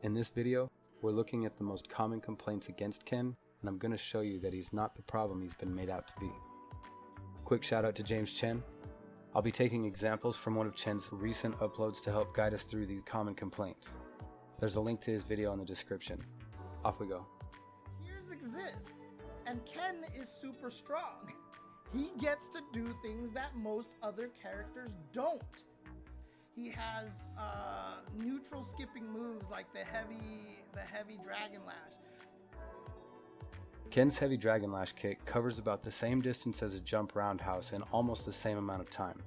In this video, we're looking at the most common complaints against Ken, and I'm going to show you that he's not the problem he's been made out to be. Quick shout out to James Chen. I'll be taking examples from one of Chen's recent uploads to help guide us through these common complaints. There's a link to his video in the description. Off we go. Tiers exist, and Ken is super strong. He gets to do things that most other characters don't. He has neutral skipping moves like the heavy Dragon Lash. Ken's heavy Dragon Lash kick covers about the same distance as a jump roundhouse in almost the same amount of time.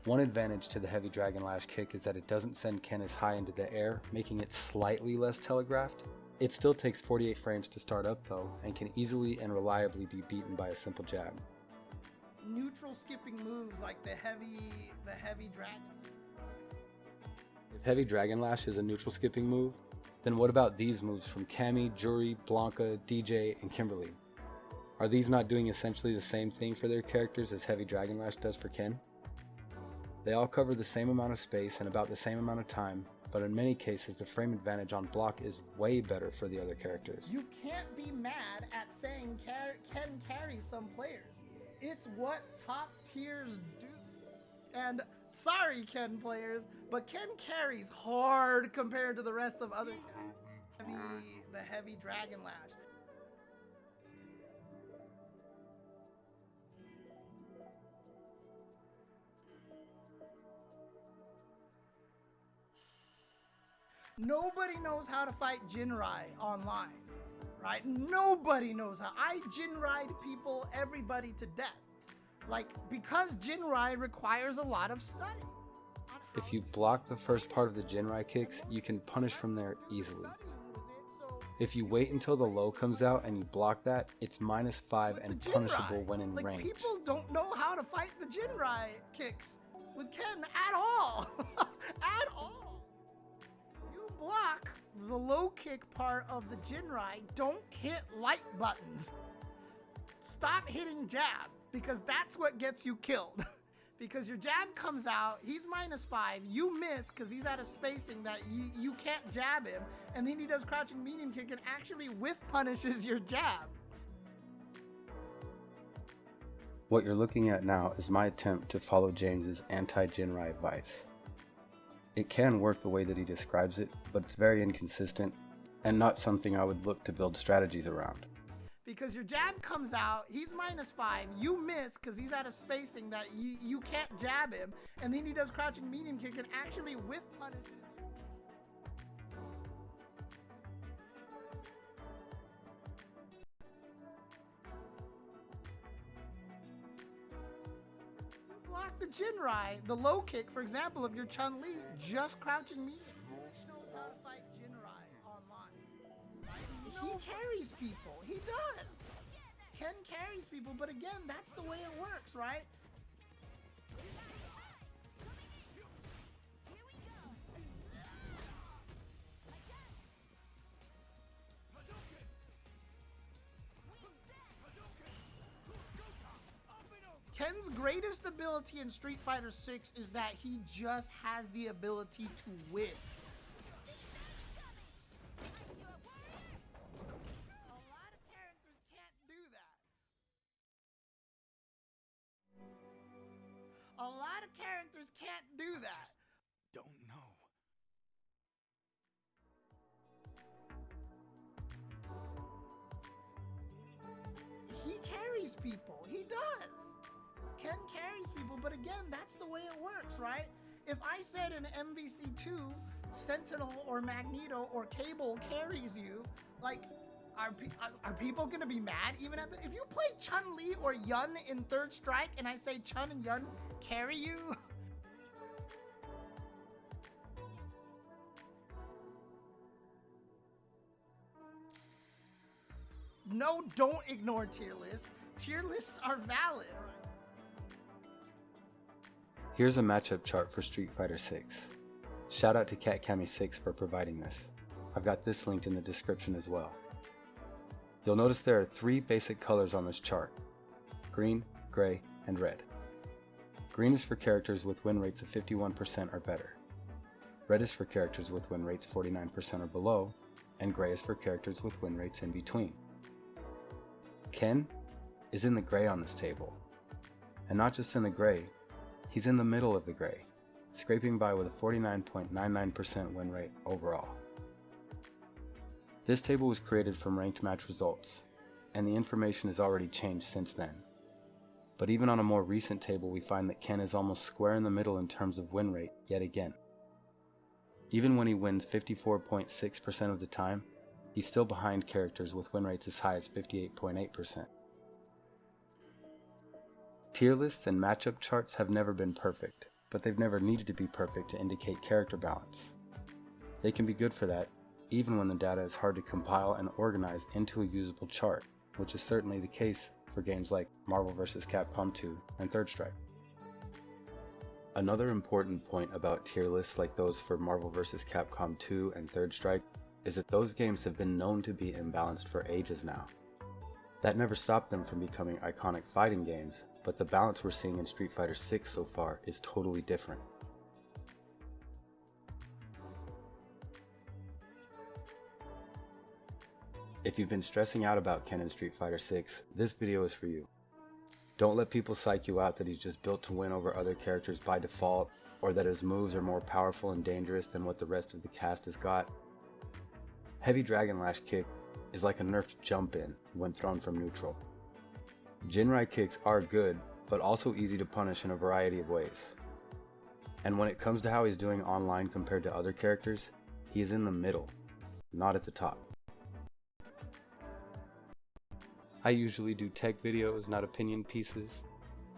One advantage to the heavy Dragon Lash kick is that it doesn't send Ken as high into the air, making it slightly less telegraphed. It still takes 48 frames to start up though, and can easily and reliably be beaten by a simple jab. Neutral skipping moves like the heavy Dragon. If heavy Dragon Lash is a neutral skipping move, then what about these moves from Cammy, Juri, Blanka, DJ, and Kimberly? Are these not doing essentially the same thing for their characters as heavy Dragon Lash does for Ken? They all cover the same amount of space and about the same amount of time, but in many cases the frame advantage on block is way better for the other characters. You can't be mad at saying Ken carries some players. It's what top tiers do. And sorry Ken players, but Ken carries hard compared to the rest of other the heavy Dragon Lash. Nobody knows how to fight Jinrai online, right? Nobody knows how. I Jinrai'd people, everybody to death. Like, because Jinrai requires a lot of study. If you block the first part of the Jinrai kicks, you can punish from there easily. If you wait until the low comes out and you block that, it's -5 and punishable when in range. People don't know how to fight the Jinrai kicks with Ken at all. At all. Block the low kick part of the Jinrai, don't hit light buttons. Stop hitting jab, because that's what gets you killed. Because your jab comes out, he's -5, you miss because he's at a spacing that you can't jab him, and then he does crouching medium kick and actually whiff punishes your jab. What you're looking at now is my attempt to follow James's anti-Jinrai advice. It can work the way that he describes it, but it's very inconsistent and not something I would look to build strategies around. Because your jab comes out, he's -5, you miss because he's at a spacing that you can't jab him, and then he does crouching medium kick and actually whiff punishes you. Block the Jinrai, the low kick, for example, of your Chun-Li, just crouching medium. He knows how to fight Jinrai online. He carries people. He does. Ken carries people, but again, that's the way it works, right? Ken's greatest ability in Street Fighter 6 is that he just has the ability to win. A lot of characters can't do that. A lot of characters can't do that. Don't know. He carries people. He does. Ken carries people, but again, that's the way it works, right? If I said in MVC2, Sentinel or Magneto or Cable carries you, like, are people gonna be mad even at the, if you play Chun-Li or Yun in Third Strike and I say Chun and Yun carry you? No, don't ignore tier lists. Tier lists are valid. Here's a matchup chart for Street Fighter 6. Shout out to CatCami6 for providing this. I've got this linked in the description as well. You'll notice there are 3 basic colors on this chart: green, gray, and red. Green is for characters with win rates of 51% or better. Red is for characters with win rates 49% or below, and gray is for characters with win rates in between. Ken is in the gray on this table. And not just in the gray, he's in the middle of the gray, scraping by with a 49.99% win rate overall. This table was created from ranked match results, and the information has already changed since then. But even on a more recent table, we find that Ken is almost square in the middle in terms of win rate yet again. Even when he wins 54.6% of the time, he's still behind characters with win rates as high as 58.8%. Tier lists and matchup charts have never been perfect, but they've never needed to be perfect to indicate character balance. They can be good for that, even when the data is hard to compile and organize into a usable chart, which is certainly the case for games like Marvel vs. Capcom 2 and Third Strike. Another important point about tier lists like those for Marvel vs. Capcom 2 and Third Strike is that those games have been known to be imbalanced for ages now. That never stopped them from becoming iconic fighting games, but the balance we're seeing in Street Fighter 6 so far is totally different. If you've been stressing out about Ken in Street Fighter 6, this video is for you. Don't let people psych you out that he's just built to win over other characters by default, or that his moves are more powerful and dangerous than what the rest of the cast has got. Heavy Dragon Lash kick is like a nerfed jump in when thrown from neutral. Jinrai kicks are good, but also easy to punish in a variety of ways. And when it comes to how he's doing online compared to other characters, he is in the middle, not at the top. I usually do tech videos, not opinion pieces.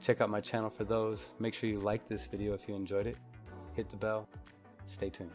Check out my channel for those. Make sure you like this video if you enjoyed it. Hit the bell. Stay tuned.